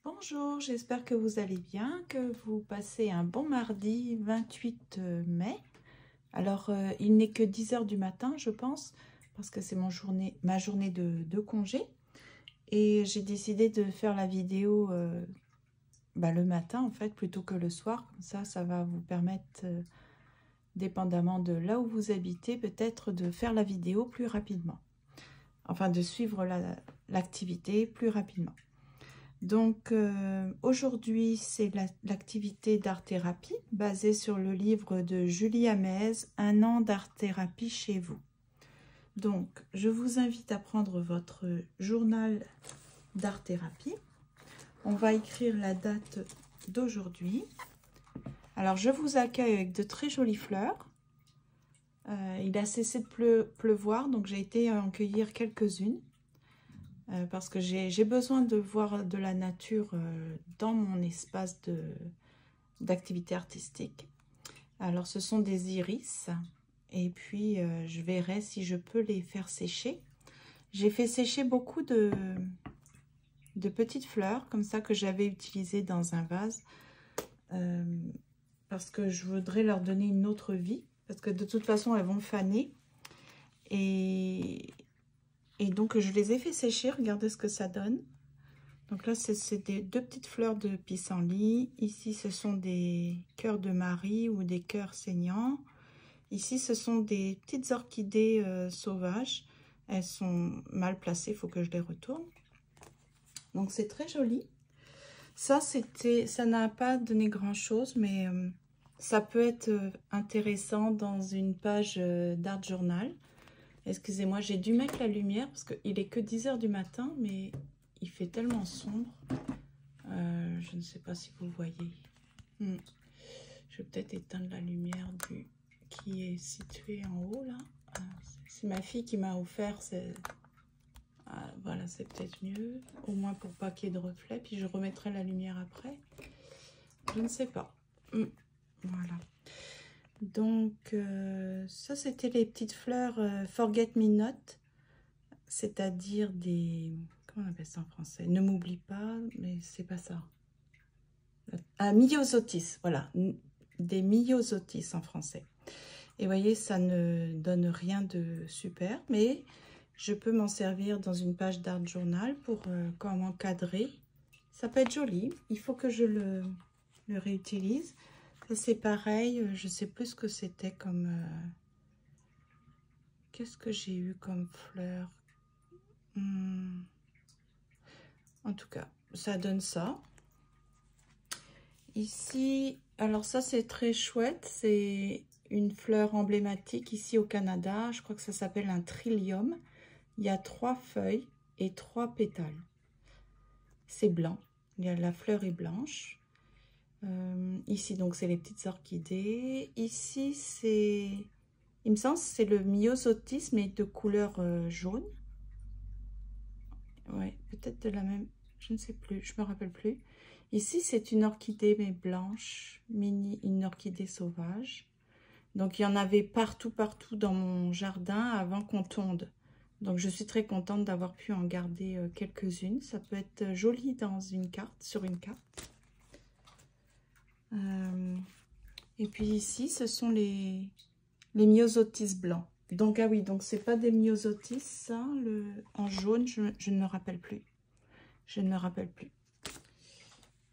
Bonjour, j'espère que vous allez bien, que vous passez un bon mardi 28 mai. Alors, il n'est que 10 heures du matin, je pense, parce que c'est ma journée de congé. Et j'ai décidé de faire la vidéo le matin, en fait, plutôt que le soir. Comme ça va vous permettre, dépendamment de là où vous habitez, peut-être de faire la vidéo plus rapidement. Enfin, de suivre l'activité plus rapidement. Donc aujourd'hui, c'est l'activité d'art-thérapie basée sur le livre de Julie Hamez, Un an d'art-thérapie chez vous. Donc, je vous invite à prendre votre journal d'art-thérapie. On va écrire la date d'aujourd'hui. Alors, je vous accueille avec de très jolies fleurs. Il a cessé de pleuvoir, donc j'ai été en cueillir quelques-unes. Parce que j'ai besoin de voir de la nature dans mon espace d'activité artistique. Alors, ce sont des iris. Et puis, je verrai si je peux les faire sécher. J'ai fait sécher beaucoup de petites fleurs, comme ça, que j'avais utilisées dans un vase. Parce que je voudrais leur donner une autre vie. Parce que de toute façon, elles vont faner. Et donc, je les ai fait sécher. Regardez ce que ça donne. Donc là, c'est deux petites fleurs de pissenlit. Ici, ce sont des cœurs de Marie ou des cœurs saignants. Ici, ce sont des petites orchidées sauvages. Elles sont mal placées, il faut que je les retourne. Donc, c'est très joli. Ça n'a pas donné grand-chose, mais ça peut être intéressant dans une page d'art journal. Excusez-moi, j'ai dû mettre la lumière parce qu'il est que 10 heures du matin, mais il fait tellement sombre. Je ne sais pas si vous voyez. Je vais peut-être éteindre la lumière qui est située en haut là. C'est ma fille qui m'a offert. Voilà, c'est peut-être mieux. Au moins pour pas qu'il y ait de reflets. Puis je remettrai la lumière après. Je ne sais pas. Voilà. Donc, ça, c'était les petites fleurs Forget Me Not. C'est-à-dire des... Comment on appelle ça en français? Ne m'oublie pas, mais c'est pas ça. Myosotis, voilà. Des myosotis en français. Et vous voyez, ça ne donne rien de super, mais je peux m'en servir dans une page d'art journal pour comment encadrer. Ça peut être joli. Il faut que je le réutilise. Ça, c'est pareil. Je sais plus ce que c'était comme... Qu'est-ce que j'ai eu comme fleur? En tout cas, ça donne ça. Ici, alors ça, c'est très chouette. C'est une fleur emblématique ici au Canada. Je crois que ça s'appelle un trillium. Il y a 3 feuilles et 3 pétales. C'est blanc. La fleur est blanche. Ici, donc, c'est les petites orchidées. Ici, c'est... Il me semble que c'est le myosotis, mais de couleur jaune. Ouais, peut-être de la même... Je ne sais plus, je me rappelle plus. Ici, c'est une orchidée, mais blanche. Une orchidée sauvage. Donc, il y en avait partout dans mon jardin avant qu'on tonde. Donc, je suis très contente d'avoir pu en garder quelques-unes. Ça peut être joli dans une carte, sur une carte. Et puis ici, ce sont les myosotis blancs. Donc, ah oui, donc c'est pas des myosotis, ça, en jaune, je ne me rappelle plus. Je ne me rappelle plus.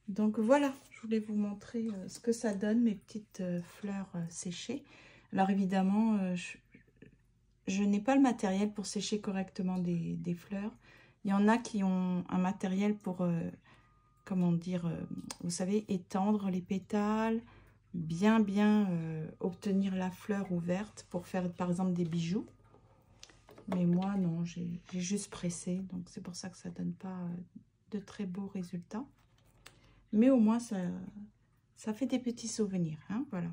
Donc, voilà, je voulais vous montrer ce que ça donne, mes petites fleurs séchées. Alors, évidemment, je n'ai pas le matériel pour sécher correctement des fleurs. Il y en a qui ont un matériel pour, comment dire, vous savez, étendre les pétales, bien obtenir la fleur ouverte pour faire, par exemple, des bijoux. Mais moi, non, j'ai juste pressé. Donc, c'est pour ça que ça ne donne pas de très beaux résultats. Mais au moins, ça fait des petits souvenirs. Hein, voilà.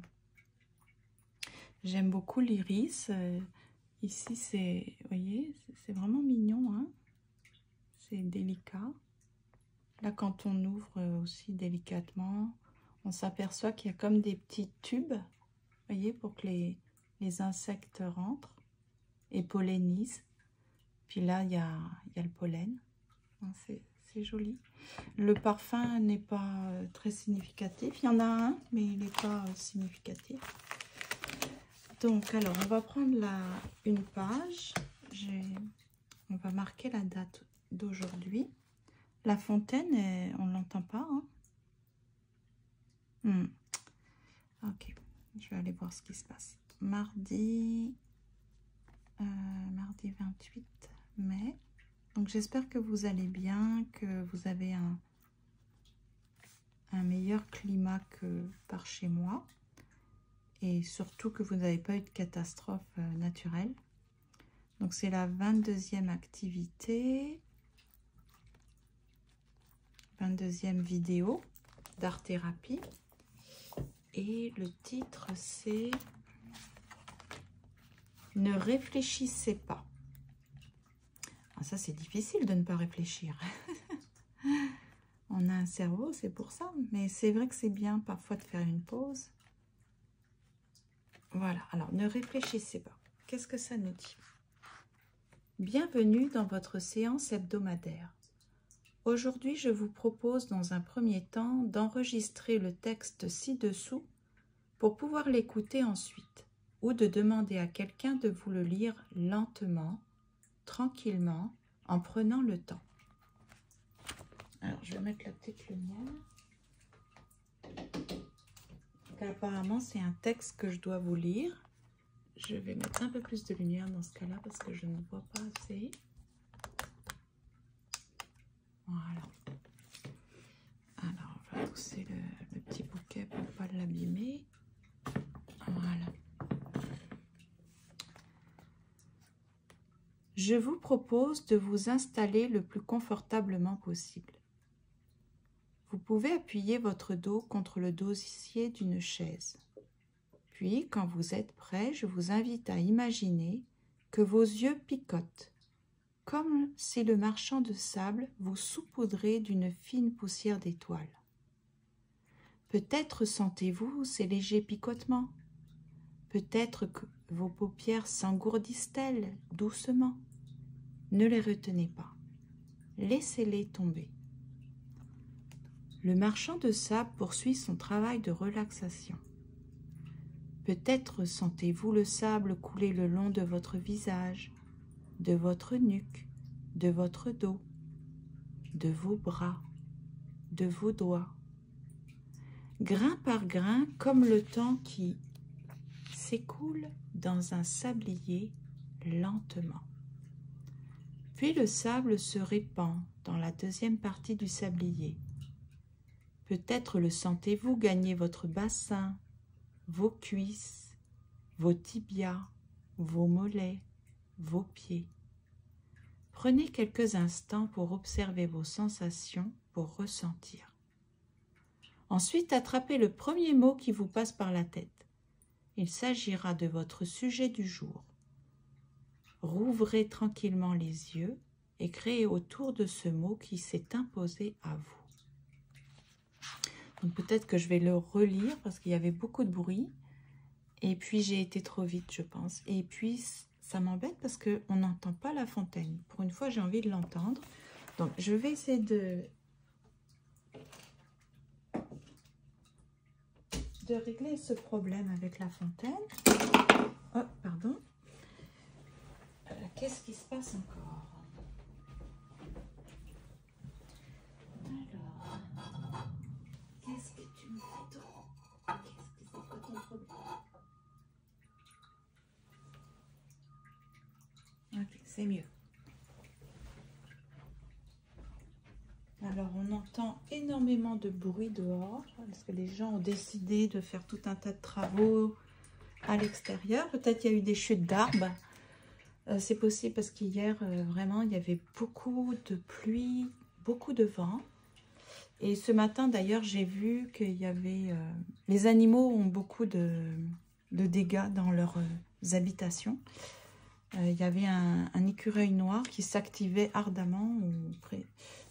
J'aime beaucoup l'iris. Ici, c'est, vous voyez, c'est vraiment mignon. Hein, c'est délicat. Là, quand on ouvre aussi délicatement, on s'aperçoit qu'il y a comme des petits tubes, vous voyez, pour que les insectes rentrent et pollinisent. Puis là, il y a le pollen. C'est c'est joli. Le parfum n'est pas très significatif. Il y en a un, mais il n'est pas significatif. Donc, alors, on va prendre une page. On va marquer la date d'aujourd'hui. La fontaine, on ne l'entend pas. Hein. Ok, je vais aller voir ce qui se passe. Mardi 28 mai. Donc, j'espère que vous allez bien, que vous avez un meilleur climat que par chez moi. Et surtout que vous n'avez pas eu de catastrophe naturelle. Donc, c'est la 22e activité. 22e vidéo d'art-thérapie. Et le titre, c'est « Ne réfléchissez pas ». Ah, ça, c'est difficile de ne pas réfléchir. On a un cerveau, c'est pour ça. Mais c'est vrai que c'est bien parfois de faire une pause. Voilà, alors ne réfléchissez pas. Qu'est-ce que ça nous dit? Bienvenue dans votre séance hebdomadaire. Aujourd'hui, je vous propose dans un premier temps d'enregistrer le texte ci-dessous pour pouvoir l'écouter ensuite ou de demander à quelqu'un de vous le lire lentement, tranquillement, en prenant le temps. Alors, je vais mettre la petite lumière. Apparemment, c'est un texte que je dois vous lire. Je vais mettre un peu plus de lumière dans ce cas-là parce que je ne vois pas assez. Voilà. Alors, on va pousser le petit bouquet pour ne pas l'abîmer. Voilà. Je vous propose de vous installer le plus confortablement possible. Vous pouvez appuyer votre dos contre le dossier d'une chaise. Puis, quand vous êtes prêt, je vous invite à imaginer que vos yeux picotent, comme si le marchand de sable vous saupoudrait d'une fine poussière d'étoiles. Peut-être sentez-vous ces légers picotements. Peut-être que vos paupières s'engourdissent-elles doucement. Ne les retenez pas. Laissez-les tomber. Le marchand de sable poursuit son travail de relaxation. Peut-être sentez-vous le sable couler le long de votre visage, de votre nuque, de votre dos, de vos bras, de vos doigts. Grain par grain, comme le temps qui s'écoule dans un sablier lentement. Puis le sable se répand dans la deuxième partie du sablier. Peut-être le sentez-vous gagner votre bassin, vos cuisses, vos tibias, vos mollets, vos pieds. Prenez quelques instants pour observer vos sensations, pour ressentir. Ensuite, attrapez le premier mot qui vous passe par la tête. Il s'agira de votre sujet du jour. Rouvrez tranquillement les yeux et créez autour de ce mot qui s'est imposé à vous. Donc peut-être que je vais le relire parce qu'il y avait beaucoup de bruit. Et puis j'ai été trop vite, je pense. Et puis ça m'embête parce qu'on n'entend pas la fontaine. Pour une fois, j'ai envie de l'entendre. Donc je vais essayer de régler ce problème avec la fontaine. Oh, pardon. Qu'est-ce qui se passe encore? Alors, qu'est-ce que tu me fais trop? Qu'est-ce que c'est quoi ton problème? Ok, c'est mieux. Alors, on entend énormément de bruit dehors parce que les gens ont décidé de faire tout un tas de travaux à l'extérieur. Peut-être qu'il y a eu des chutes d'arbres. C'est possible parce qu'hier, vraiment, il y avait beaucoup de pluie, beaucoup de vent. Et ce matin, d'ailleurs, j'ai vu qu'il y avait... les animaux ont beaucoup de dégâts dans leurs habitations. Il y avait un écureuil noir qui s'activait ardemment,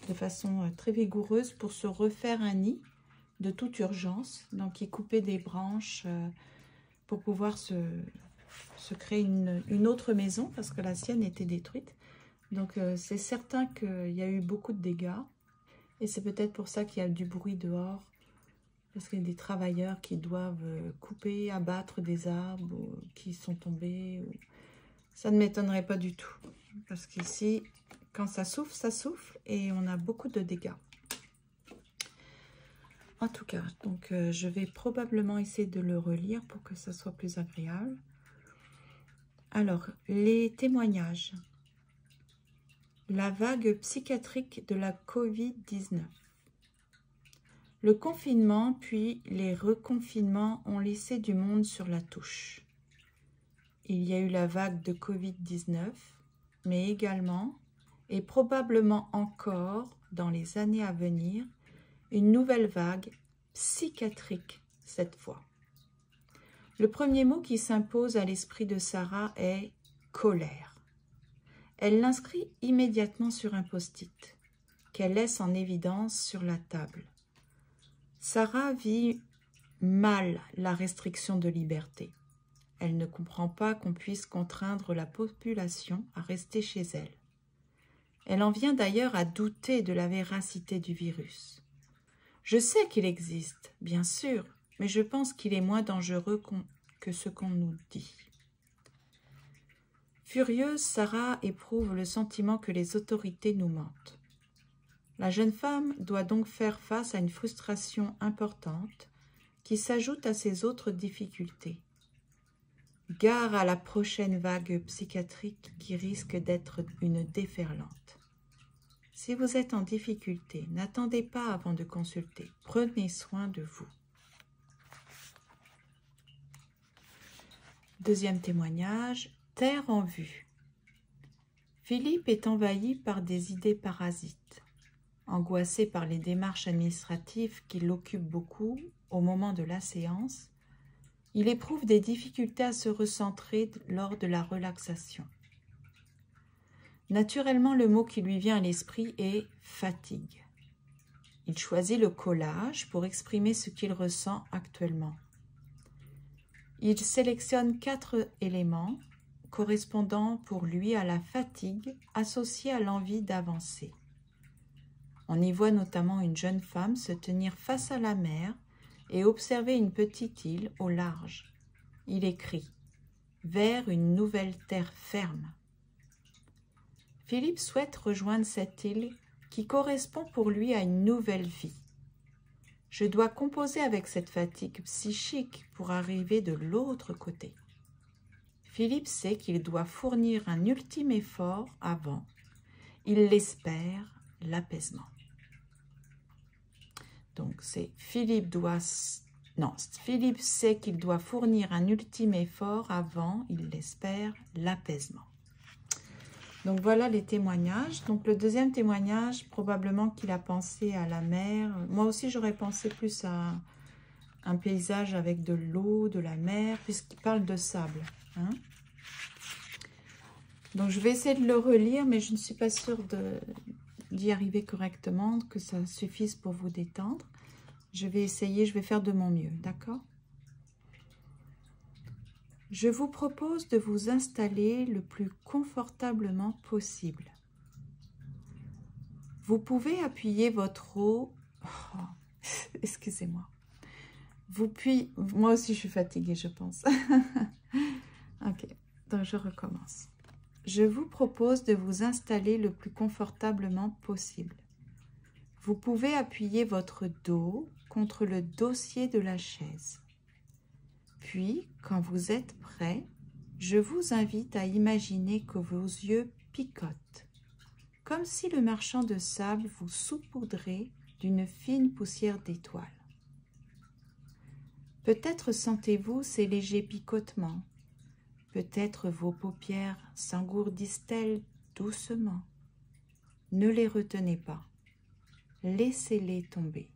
de façon très vigoureuse, pour se refaire un nid de toute urgence. Donc, il coupait des branches pour pouvoir se créer une autre maison, parce que la sienne était détruite. Donc, c'est certain qu'il y a eu beaucoup de dégâts. Et c'est peut-être pour ça qu'il y a du bruit dehors. Parce qu'il y a des travailleurs qui doivent couper, abattre des arbres qui sont tombés. Ça ne m'étonnerait pas du tout. Parce qu'ici, quand ça souffle et on a beaucoup de dégâts. En tout cas, donc je vais probablement essayer de le relire pour que ça soit plus agréable. Alors, les témoignages. La vague psychiatrique de la Covid-19. Le confinement puis les reconfinements ont laissé du monde sur la touche. Il y a eu la vague de Covid-19, mais également, et probablement encore dans les années à venir, une nouvelle vague psychiatrique cette fois. Le premier mot qui s'impose à l'esprit de Sarah est « colère ». Elle l'inscrit immédiatement sur un post-it, qu'elle laisse en évidence sur la table. Sarah vit mal la restriction de liberté. Elle ne comprend pas qu'on puisse contraindre la population à rester chez elle. Elle en vient d'ailleurs à douter de la véracité du virus. Je sais qu'il existe, bien sûr, mais je pense qu'il est moins dangereux que ce qu'on nous dit. Furieuse, Sarah éprouve le sentiment que les autorités nous mentent. La jeune femme doit donc faire face à une frustration importante qui s'ajoute à ses autres difficultés. Gare à la prochaine vague psychiatrique qui risque d'être une déferlante. Si vous êtes en difficulté, n'attendez pas avant de consulter. Prenez soin de vous. Deuxième témoignage, terre en vue. Philippe est envahi par des idées parasites. Angoissé par les démarches administratives qui l'occupent beaucoup au moment de la séance, il éprouve des difficultés à se recentrer lors de la relaxation. Naturellement, le mot qui lui vient à l'esprit est « fatigue ». Il choisit le collage pour exprimer ce qu'il ressent actuellement. Il sélectionne 4 éléments correspondant pour lui à la fatigue associée à l'envie d'avancer. On y voit notamment une jeune femme se tenir face à la mer et observer une petite île au large. Il écrit « Vers une nouvelle terre ferme ». Philippe souhaite rejoindre cette île qui correspond pour lui à une nouvelle vie. Je dois composer avec cette fatigue psychique pour arriver de l'autre côté. Philippe sait qu'il doit fournir un ultime effort avant, il l'espère, l'apaisement. Donc c'est Philippe sait qu'il doit fournir un ultime effort avant, il l'espère, l'apaisement. Donc voilà les témoignages. Donc le deuxième témoignage, probablement qu'il a pensé à la mer. Moi aussi j'aurais pensé plus à un paysage avec de l'eau, de la mer, puisqu'il parle de sable. Hein? Donc je vais essayer de le relire, mais je ne suis pas sûre d'y arriver correctement, que ça suffise pour vous détendre. Je vais essayer, je vais faire de mon mieux, d'accord? Je vous propose de vous installer le plus confortablement possible. Vous pouvez appuyer votre eau... Oh, excusez-moi. Moi aussi, je suis fatiguée, je pense. Ok, donc je recommence. Je vous propose de vous installer le plus confortablement possible. Vous pouvez appuyer votre dos contre le dossier de la chaise. Puis, quand vous êtes prêt, je vous invite à imaginer que vos yeux picotent, comme si le marchand de sable vous saupoudrait d'une fine poussière d'étoiles. Peut-être sentez-vous ces légers picotements, peut-être vos paupières s'engourdissent-elles doucement. Ne les retenez pas, laissez-les tomber.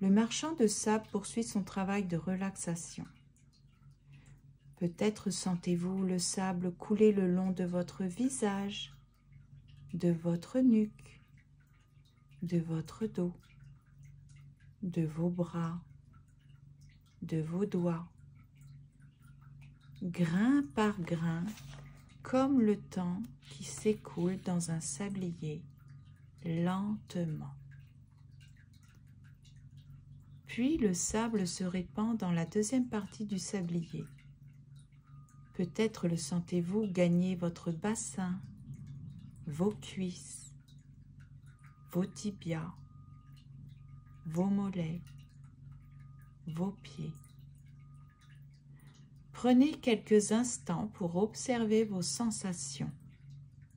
Le marchand de sable poursuit son travail de relaxation. Peut-être sentez-vous le sable couler le long de votre visage, de votre nuque, de votre dos, de vos bras, de vos doigts, grain par grain, comme le temps qui s'écoule dans un sablier, lentement. Puis le sable se répand dans la deuxième partie du sablier. Peut-être le sentez-vous gagner votre bassin, vos cuisses, vos tibias, vos mollets, vos pieds. Prenez quelques instants pour observer vos sensations,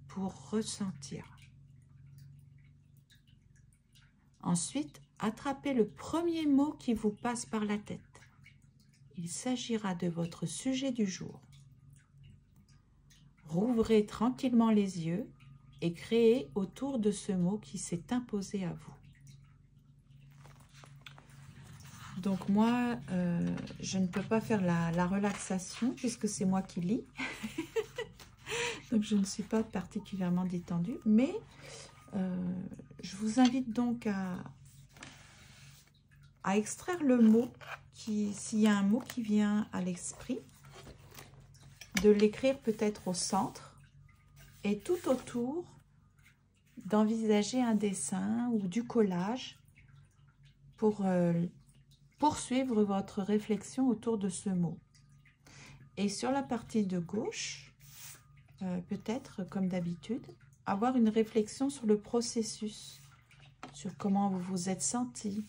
pour ressentir. Ensuite, attrapez le premier mot qui vous passe par la tête. Il s'agira de votre sujet du jour. Rouvrez tranquillement les yeux et créez autour de ce mot qui s'est imposé à vous. Donc moi, je ne peux pas faire la relaxation puisque c'est moi qui lis. Donc je ne suis pas particulièrement détendue. Mais je vous invite donc à extraire le mot, s'il y a un mot qui vient à l'esprit, de l'écrire peut-être au centre et tout autour d'envisager un dessin ou du collage pour poursuivre votre réflexion autour de ce mot. Et sur la partie de gauche, peut-être comme d'habitude, avoir une réflexion sur le processus, sur comment vous vous êtes senti.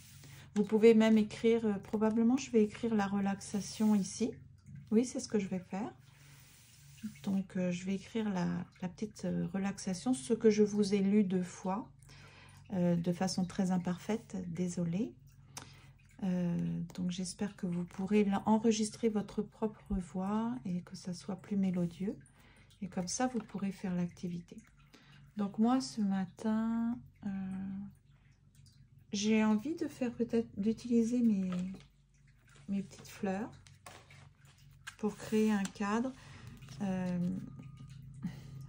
Vous pouvez même écrire, probablement je vais écrire la relaxation ici. Oui, c'est ce que je vais faire. Donc je vais écrire la petite relaxation, ce que je vous ai lu 2 fois, de façon très imparfaite, désolée. Donc j'espère que vous pourrez enregistrer votre propre voix et que ça soit plus mélodieux. Et comme ça, vous pourrez faire l'activité. Donc moi, ce matin, j'ai envie de faire peut-être, d'utiliser mes petites fleurs pour créer un cadre.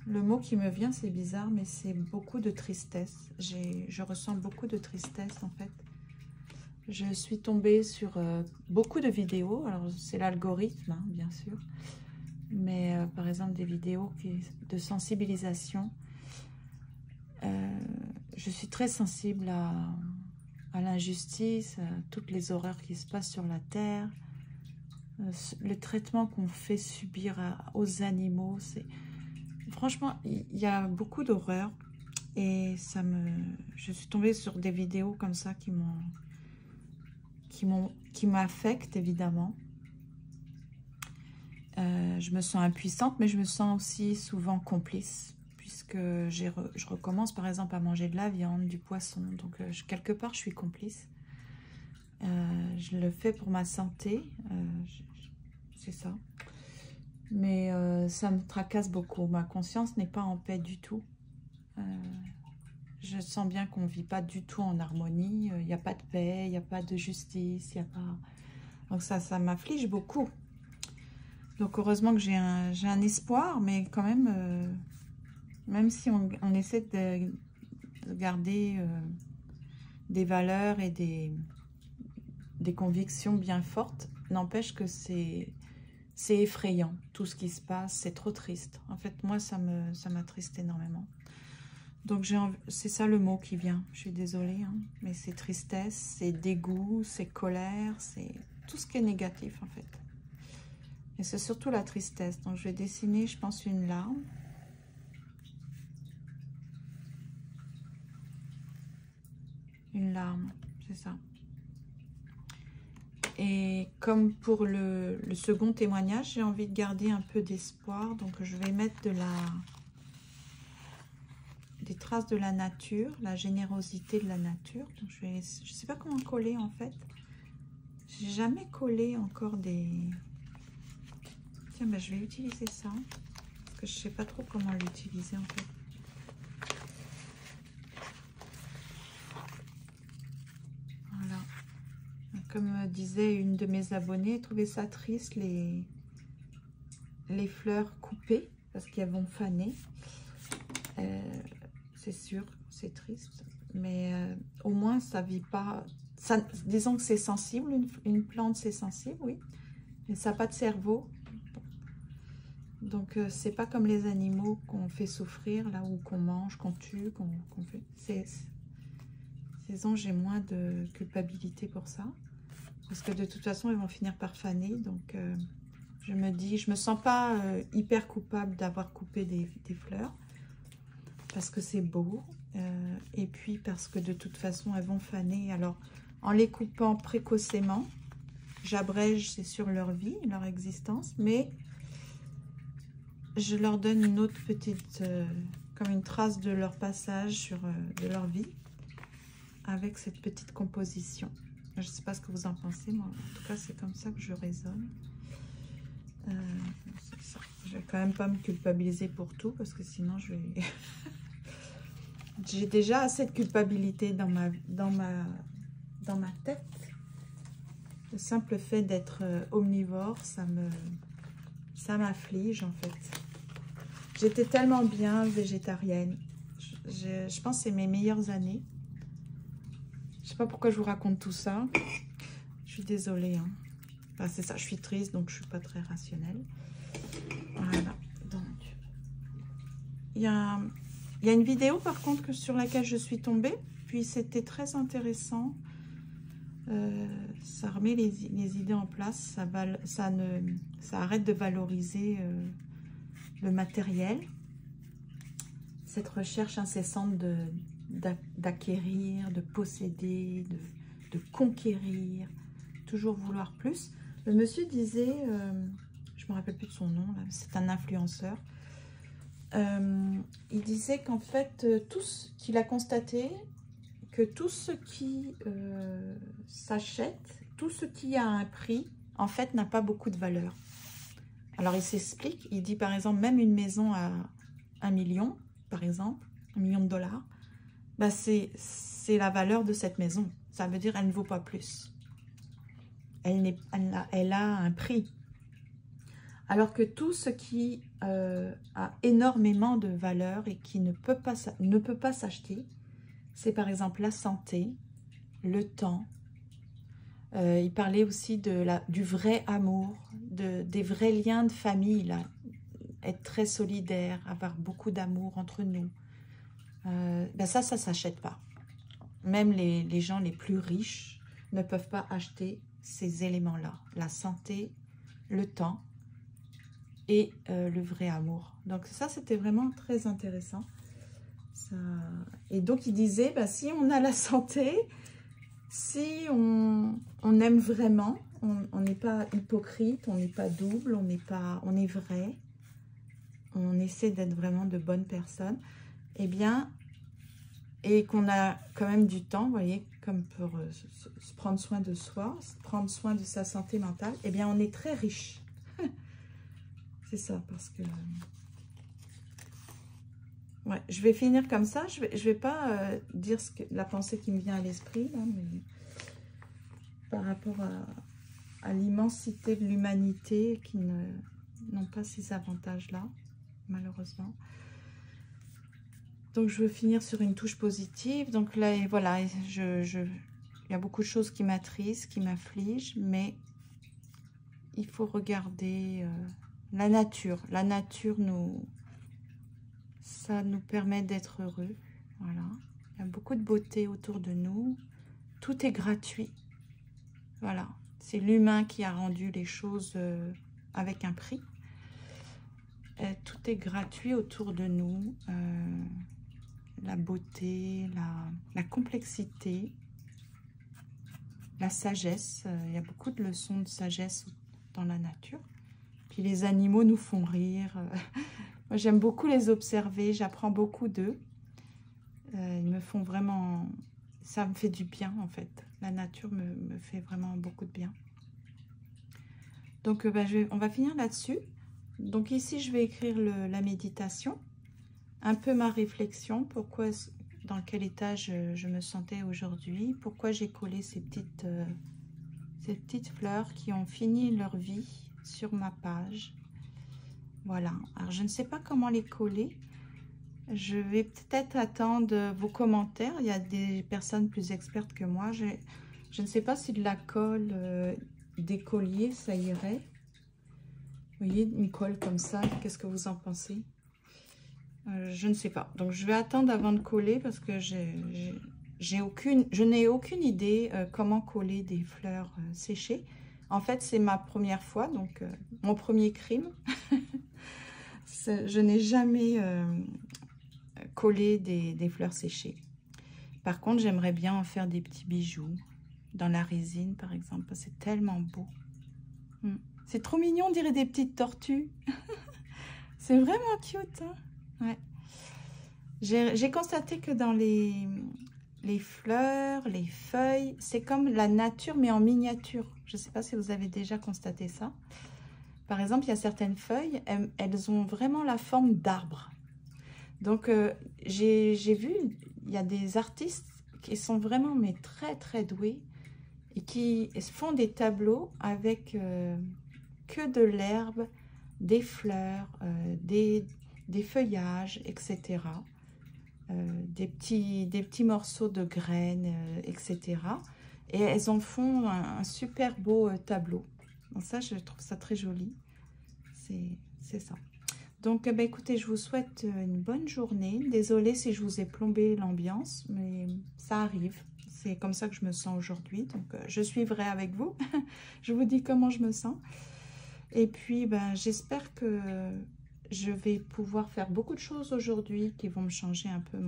Le mot qui me vient, c'est bizarre, mais c'est beaucoup de tristesse. Je ressens beaucoup de tristesse en fait. Je suis tombée sur beaucoup de vidéos. Alors c'est l'algorithme, hein, bien sûr. Mais par exemple des vidéos de sensibilisation. Je suis très sensible à l'injustice, à toutes les horreurs qui se passent sur la terre. Le traitement qu'on fait subir aux animaux, franchement, il y a beaucoup d'horreur et je suis tombée sur des vidéos comme ça qui m'affectent évidemment. Je me sens impuissante, mais je me sens aussi souvent complice puisque je recommence par exemple à manger de la viande, du poisson, donc quelque part je suis complice. Je le fais pour ma santé, c'est ça. Mais ça me tracasse beaucoup. Ma conscience n'est pas en paix du tout. Je sens bien qu'on ne vit pas du tout en harmonie. Il n'y a pas de paix, il n'y a pas de justice, il n'y a pas... Donc ça m'afflige beaucoup. Donc heureusement que j'ai un espoir, mais quand même, même si on essaie de garder des valeurs et des convictions bien fortes, n'empêche que c'est effrayant, tout ce qui se passe, c'est trop triste. En fait, moi, ça m'attriste énormément. Donc, c'est ça le mot qui vient. Je suis désolée, hein, mais c'est tristesse, c'est dégoût, c'est colère, c'est tout ce qui est négatif, en fait. Et c'est surtout la tristesse. Donc, je vais dessiner, je pense, une larme. Une larme, c'est ça. Et comme pour le second témoignage, j'ai envie de garder un peu d'espoir. Donc, je vais mettre des traces de la nature, la générosité de la nature. Donc, je ne sais pas comment coller en fait. J'ai jamais collé encore des... Tiens, ben, je vais utiliser ça. Parce que je ne sais pas trop comment l'utiliser en fait. Voilà. Comme disait une de mes abonnées, trouvez ça triste les fleurs coupées parce qu'elles vont faner. C'est sûr, c'est triste, mais au moins ça vit pas. Ça, disons que c'est sensible, une plante c'est sensible, oui, mais ça n'a pas de cerveau. Donc, c'est pas comme les animaux qu'on fait souffrir, là où qu'on mange, qu'on tue, qu'on fait... Ces anges, j'ai moins de culpabilité pour ça. Parce que de toute façon, ils vont finir par faner. Donc, je me dis, je me sens pas hyper coupable d'avoir coupé des fleurs. Parce que c'est beau. Et puis, parce que de toute façon, elles vont faner. Alors, en les coupant précocement, j'abrège, c'est sur leur vie, leur existence. Mais je leur donne une autre petite, comme une trace de leur passage, de leur vie. Avec cette petite composition. Je ne sais pas ce que vous en pensez, moi. En tout cas, c'est comme ça que je raisonne. Je vais quand même pas me culpabiliser pour tout, parce que sinon, je vais... J'ai déjà assez de culpabilité dans ma tête. Le simple fait d'être omnivore, ça m'afflige, en fait. J'étais tellement bien végétarienne. Je pense que c'est mes meilleures années. Je sais pas pourquoi je vous raconte tout ça. Je suis désolée. Hein. Enfin, c'est ça, je suis triste, donc je suis pas très rationnelle. Voilà. Donc, il y a une vidéo, par contre, sur laquelle je suis tombée. Puis, c'était très intéressant. Ça remet les idées en place. Ça arrête de valoriser le matériel. Cette recherche incessante d'acquérir, de posséder, de conquérir, toujours vouloir plus. Le monsieur disait, je me rappelle plus de son nom, c'est un influenceur, il disait qu'en fait, qu'il a constaté que tout ce qui s'achète, tout ce qui a un prix, en fait, n'a pas beaucoup de valeur. Alors, il s'explique, il dit par exemple, même une maison à 1 million, par exemple, 1 million de dollars, bah c'est la valeur de cette maison. Ça veut dire qu'elle ne vaut pas plus. Elle a un prix. Alors que tout ce qui a énormément de valeur et qui ne peut pas s'acheter, c'est par exemple la santé, le temps. Il parlait aussi du vrai amour, des vrais liens de famille, là. Être très solidaire, avoir beaucoup d'amour entre nous. Ben ça s'achète pas. Même les gens les plus riches ne peuvent pas acheter ces éléments-là. La santé, le temps et le vrai amour. Donc ça, c'était vraiment très intéressant. Et donc, il disait, ben, si on a la santé, si on aime vraiment, on n'est pas hypocrite, on n'est pas double, on est vrai, on essaie d'être vraiment de bonnes personnes, eh bien, et qu'on a quand même du temps, vous voyez, comme pour se prendre soin de soi, prendre soin de sa santé mentale, eh bien, on est très riche. C'est ça, parce que... Ouais, je vais finir comme ça. Je vais pas dire la pensée qui me vient à l'esprit, mais par rapport à l'immensité de l'humanité qui n'ont pas ces avantages-là, malheureusement. Donc, je veux finir sur une touche positive. Donc là, et voilà, il y a beaucoup de choses qui m'attristent, qui m'affligent, mais il faut regarder la nature. La nature, ça nous permet d'être heureux. Voilà. Il y a beaucoup de beauté autour de nous. Tout est gratuit. Voilà. C'est l'humain qui a rendu les choses avec un prix. Tout est gratuit autour de nous. La beauté, la complexité, la sagesse. Il y a beaucoup de leçons de sagesse dans la nature. Puis les animaux nous font rire. Moi, j'aime beaucoup les observer. J'apprends beaucoup d'eux. Ils me font vraiment... Ça me fait du bien, en fait. La nature me fait vraiment beaucoup de bien. Donc, on va finir là-dessus. Donc, ici, je vais écrire la méditation. Un peu ma réflexion, dans quel état je me sentais aujourd'hui, pourquoi j'ai collé ces petites fleurs qui ont fini leur vie sur ma page. Voilà, alors je ne sais pas comment les coller, je vais peut-être attendre vos commentaires, il y a des personnes plus expertes que moi, je ne sais pas si de la colle, des colliers, ça irait. Vous voyez, une colle comme ça, qu'est-ce que vous en pensez? Je ne sais pas. Donc, je vais attendre avant de coller parce que je n'ai aucune idée comment coller des fleurs séchées. En fait, c'est ma première fois, donc mon premier crime. Je n'ai jamais collé des fleurs séchées. Par contre, j'aimerais bien en faire des petits bijoux dans la résine, par exemple. C'est tellement beau. C'est trop mignon, on dirait des petites tortues. C'est vraiment cute, hein? Ouais. J'ai constaté que dans les fleurs, les feuilles, c'est comme la nature, mais en miniature. Je ne sais pas si vous avez déjà constaté ça. Par exemple, il y a certaines feuilles, elles ont vraiment la forme d'arbre. Donc, j'ai vu, il y a des artistes qui sont vraiment mais très, très doués et qui font des tableaux avec que de l'herbe, des fleurs, des feuillages, etc. Des petits morceaux de graines, etc. Et elles en font un super beau tableau. Donc ça, je trouve ça très joli. C'est ça. Donc, bah, écoutez, je vous souhaite une bonne journée. Désolée si je vous ai plombé l'ambiance, mais ça arrive. C'est comme ça que je me sens aujourd'hui. Donc, je suivrai avec vous. Je vous dis comment je me sens. Et puis, ben, j'espère que je vais pouvoir faire beaucoup de choses aujourd'hui qui vont me changer un peu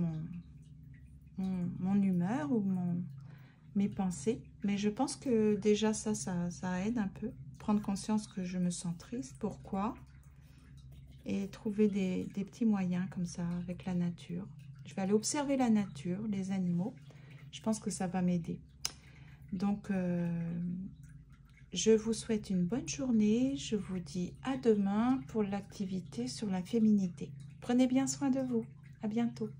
mon humeur ou mes pensées. Mais je pense que déjà ça aide un peu. Prendre conscience que je me sens triste. Pourquoi? Et trouver des petits moyens comme ça avec la nature. Je vais aller observer la nature, les animaux. Je pense que ça va m'aider. Donc, je vous souhaite une bonne journée. Je vous dis à demain pour l'activité sur la féminité. Prenez bien soin de vous. À bientôt.